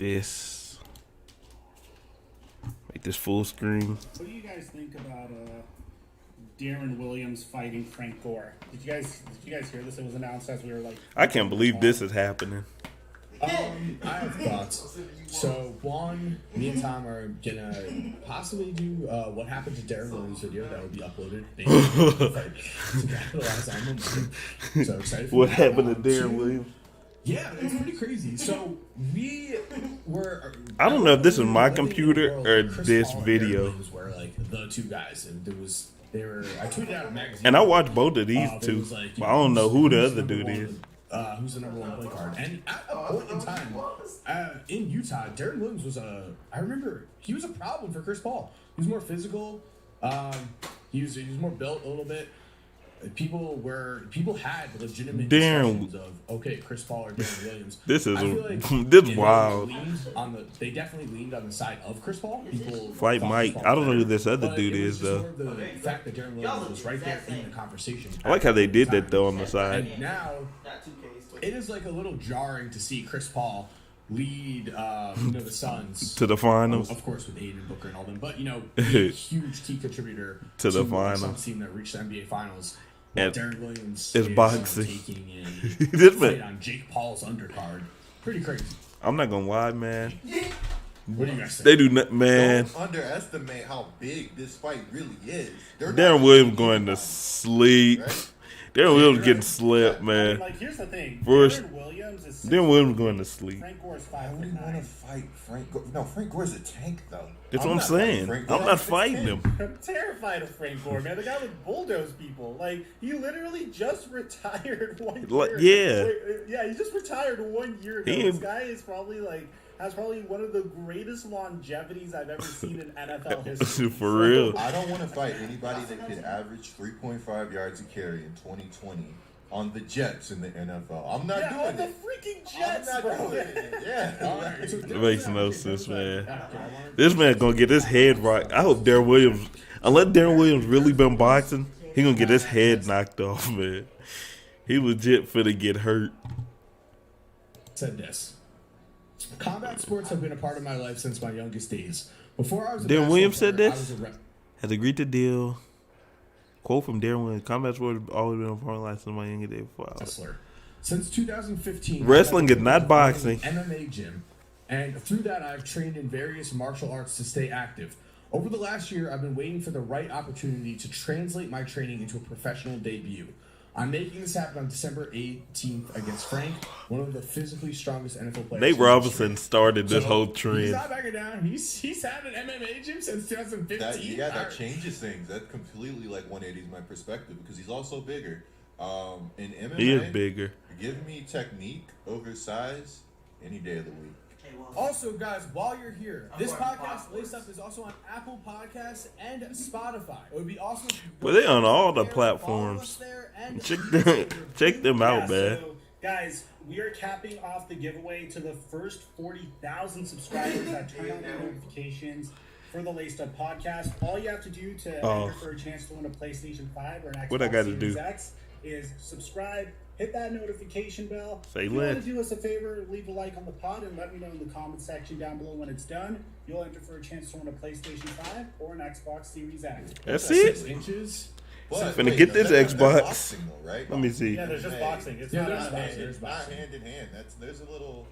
this. Make this full screen. What do you guys think about Deron Williams fighting Frank Gore? Did you guys hear this? It was announced as we were like. I can't believe this is happening. I have thoughts. So, one, me and Tom are gonna possibly do what happened to Deron Williams video that will be uploaded. To capitalize on them. So excited for What that. happened to Deron Williams? Yeah, it's pretty crazy. So we were. I don't know if this is my computer or Chris this Paul and video. Deron Williams were like the two guys, and they were. I tweeted out a magazine, And I watched both of these it two. was like, But I don't know who the who's other number dude one, is. Who's the number one play card? And at a point in time, in Utah, Deron Williams was I remember he was a problem for Chris Paul. He was more physical. He was more built a little bit. People had legitimate discussions of Chris Paul or Deron Williams. This is I feel like this wild. they definitely leaned on the side of Chris Paul. People Fight thought Mike. Chris Paul I don't know who was this other better, dude but it was is just though. more the fact that Deron Williams was right there in the conversation. I like how they did that though on the side. And now it is like a little jarring to see Chris Paul lead, the Suns To the finals. of course, with Aiden Booker and all them, but be a huge key contributor To the finals. Suns team that reached the NBA Finals. And Deron Williams it's is boxing. taking This in man- fight on Jake Paul's undercard. Pretty crazy. I'm not gonna lie, man. What do you guys think? They do not, man. Don't underestimate how big this fight really is. They're Darren not Williams even going to about it, sleep. right? Darren Williams getting slept, I mean, man. like, here's the thing. First- Deron Williams is. Darren Williams going to sleep. Frank Gore's I 5'9". wouldn't want to fight Frank Gore. No, Frank Gore's a tank, though. That's what I'm not fighting saying. Frank I'm Gore. not He's a fighting tank. him. I'm terrified of Frank Gore, man. The guy would bulldoze people. Like, he literally just retired 1 Like, year. yeah. Yeah, he just retired 1 year ago. He- This guy is probably has probably one of the greatest longevities I've ever seen in NFL history. For real. I don't want to fight anybody that could average 3.5 yards a carry in 2020 on the Jets in the NFL. I'm not Yeah, on doing the it. freaking I'm Jets, not bro. doing it. Yeah. It makes no sense, man. This man gonna get his head right. I hope Darren Williams, unless Darren Williams really been boxing, he gonna get his head knocked off, man. He legit finna get hurt. Said this. Combat sports have been a part of my life since my youngest days. Before I was a Darren Williams said player, this? I was a Has agreed to deal. Quote from Deron Williams: "Combat sports have always been a part of life since my younger days." Wow. wrestler. Since 2015, Wrestling I've is not been boxing. in an MMA gym, and through that, I've trained in various martial arts to stay active. Over the last year, I've been waiting for the right opportunity to translate my training into a professional debut. I'm making this happen on December 18th against Frank, one of the physically strongest NFL players. Nate in Robinson history. started this So, whole He's trend. not backing down. He's had an MMA gym since 2015. That changes things. That completely 180s my perspective because he's also bigger. In MMA, He is bigger. Give me technique over size any day of the week. Also, guys, while you're here, this podcast, Lace Up, is also on Apple Podcasts and Spotify. It would be awesome if you Well, they on all the follow us platforms. there and Check them out, man. So, guys, we are capping off the giveaway to the first 40,000 subscribers that turn on their notifications for the Laced Up podcast. All you have to do to enter for a chance to win a PlayStation 5 or an Xbox What I gotta Series do? X is subscribe, hit that notification bell. Say if you want lit. to do us a favor, leave a like on the pod and let me know in the comment section down below when it's done. You'll enter for a chance to win a PlayStation 5 or an Xbox Series X. That's 6 it. inches. But, Finna get this that's Xbox. boxing, though, right? Let me see. Yeah, there's just MMA. boxing. It's Yeah, not there's MMA. boxing. There's not hand in hand. There's a little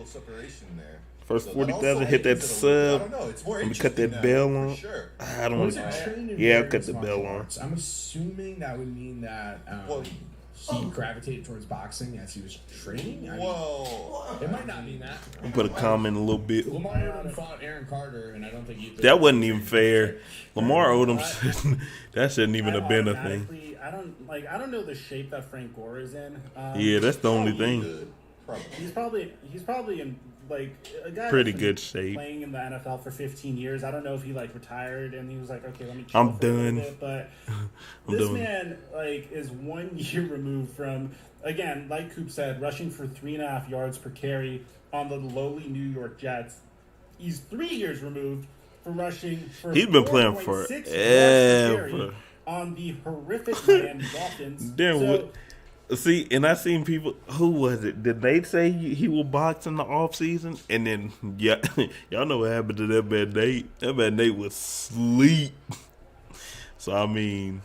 separation there. First So 40,000, hit that I sub. don't know. It's more Let me cut interesting that now, bell for on. Sure. I don't Was want it trained in Yeah, I'll cut various the martial bell on. arts? I'm assuming that would mean that Well, he gravitated towards boxing as he was training. I mean, Whoa. it might not mean that. I'm put a comment a little bit. Lamar Odom fought Aaron Carter, and I don't think he. That wasn't even fair. Lamar Odom shouldn't, that shouldn't even have been a thing. Automatically, I don't know the shape that Frank Gore is in. Yeah, that's the only Probably thing. good. Probably. He's probably in a guy Pretty that's been good shape. playing in the NFL for 15 years. I don't know if he retired and he was like, okay, let me. I'm chill for a little done. bit, but I'm this done. man is 1 year removed from, again, like Coop said, rushing for 3.5 yards per carry on the lowly New York Jets. He's 3 years removed from rushing for. He's been playing 4.6 yards per carry forever. on the horrific Miami Dolphins. Damn, So, See, and I seen people. Who was it? Did they say he will box in the off season? And then yeah, y'all know what happened to that man Nate. That man Nate was sleep. So I mean,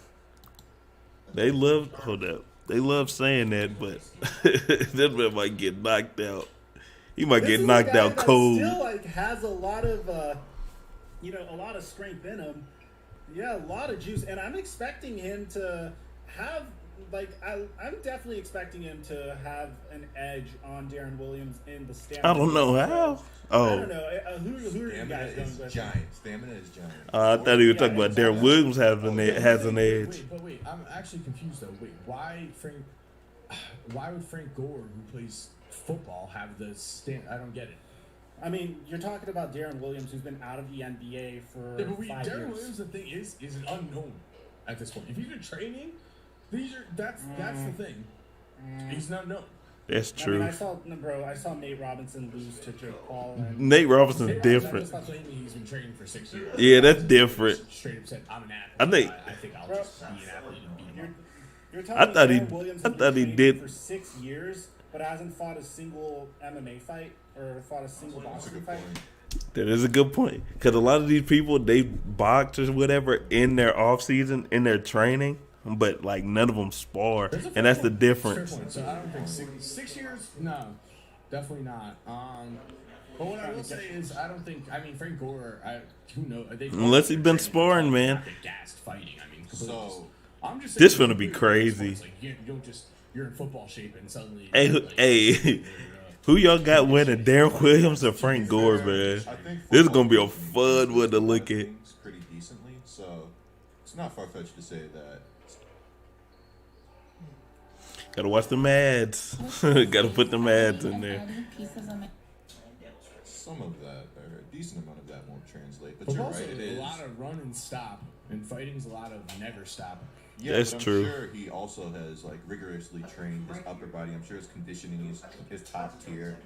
they love. Hold up, they love saying that, but that man might get knocked out. He might get knocked out cold. Still like has a lot of a lot of strength in him. Yeah, a lot of juice, and I'm expecting him to have. I'm definitely expecting him to have an edge on Deron Williams in the stamina. I don't know how. I don't know. Who are you guys going with? Stamina is giant. I thought he was talking about Deron Williams has an edge. Wait, I'm actually confused though. Wait, why would Frank Gore, who plays football, have the I don't get it. I mean, you're talking about Deron Williams, who's been out of the NBA for 5 years. Deron Williams, the thing is an unknown at this point. If he's in training, that's the thing. He's not known. That's true. I saw Nate Robinson lose to Jake Paul. Nate Robinson's different. Stop claiming he's been training for 6 years. Yeah, that's different. Straight up said, "I'm an athlete." I think I'll just be an athlete and beat him. You're telling I thought he did for 6 years, but hasn't fought a single MMA fight or fought a single boxing fight. That is a good point. Because a lot of these people, they box or whatever in their off season, in their training, but like none of them spar, and that's the difference. So I don't think 6 years. No, definitely not. But what I will say is, I don't think. I mean, Frank Gore. Who knows? Unless he's been sparring, man. Gassed fighting. I mean, So I'm just. This gonna be crazy. Like, you don't just. You're in football shape and suddenly. Hey. Who y'all got winning, Deron Williams or Frank Gore, man? This is gonna be a fun one to look at. Pretty decently, so it's not far fetched to say that. Gotta watch the ads. Gotta put the ads in there. Some of that, or a decent amount of that, won't translate. But you're also right, it is. A lot of run and stop, and fighting's a lot of never stop. Yeah, that's but I'm true. sure he also has like rigorously trained his upper body. I'm sure his conditioning is top tier.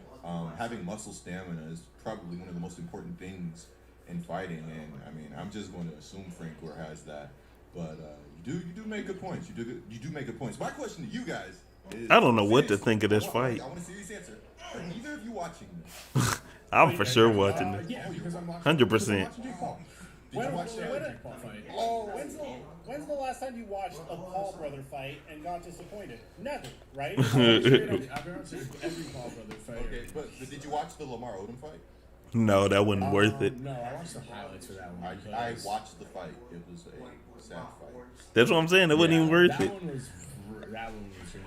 Having muscle stamina is probably one of the most important things in fighting. And I mean, I'm just going to assume Frank Gore has that. But you do make good points. You do make good points. My question to you guys is: I don't know what to think of this fight. I want a serious answer. Are either of you watching this? I'm for sure watching this. Yeah, because I'm watching. 100%. Did you watch the Jake Paul fight? When's the last time you watched a Paul brother fight and got disappointed? Never, right? I've been watching every Paul brother fight. Okay, but did you watch the Lamar Odom fight? No, that wasn't worth it. No, I watched the highlights for that one. I watched the fight. It was a sad fight. That's what I'm saying. It wasn't even worth it. That one was really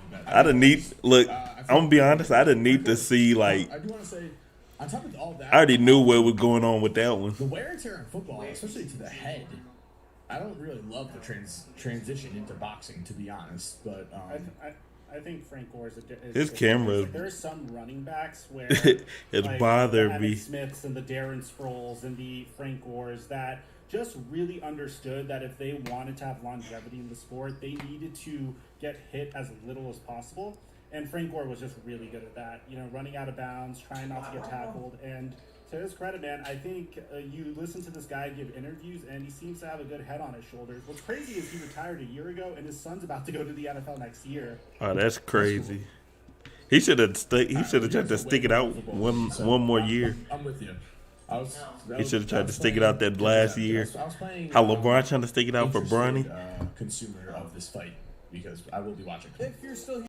bad. I didn't need. Look, I'm gonna be honest. I didn't need to see like. I do want to say, on top of all that, I already knew what was going on with that one. the wear and tear in football, especially to the head. I don't really love the transition into boxing, to be honest. But I think Frank Gore is His camera. There's some running backs where It's like, bothered the me. Emmitt Smiths and the Darren Sproles and the Frank Gores that just really understood that if they wanted to have longevity in the sport, they needed to get hit as little as possible. And Frank Gore was just really good at that. You know, running out of bounds, trying not to get tackled. And to his credit, man, I think you listen to this guy give interviews, and he seems to have a good head on his shoulders. What's crazy is he retired a year ago, and his son's about to go to the NFL next year. Oh, that's crazy. He should have. He should have tried to stick it out one more year. I'm with you. He should have tried to stick it out that last year. I was playing, How LeBron trying to stick it out for Bronny. Consumer of this fight because I will be watching. If you're still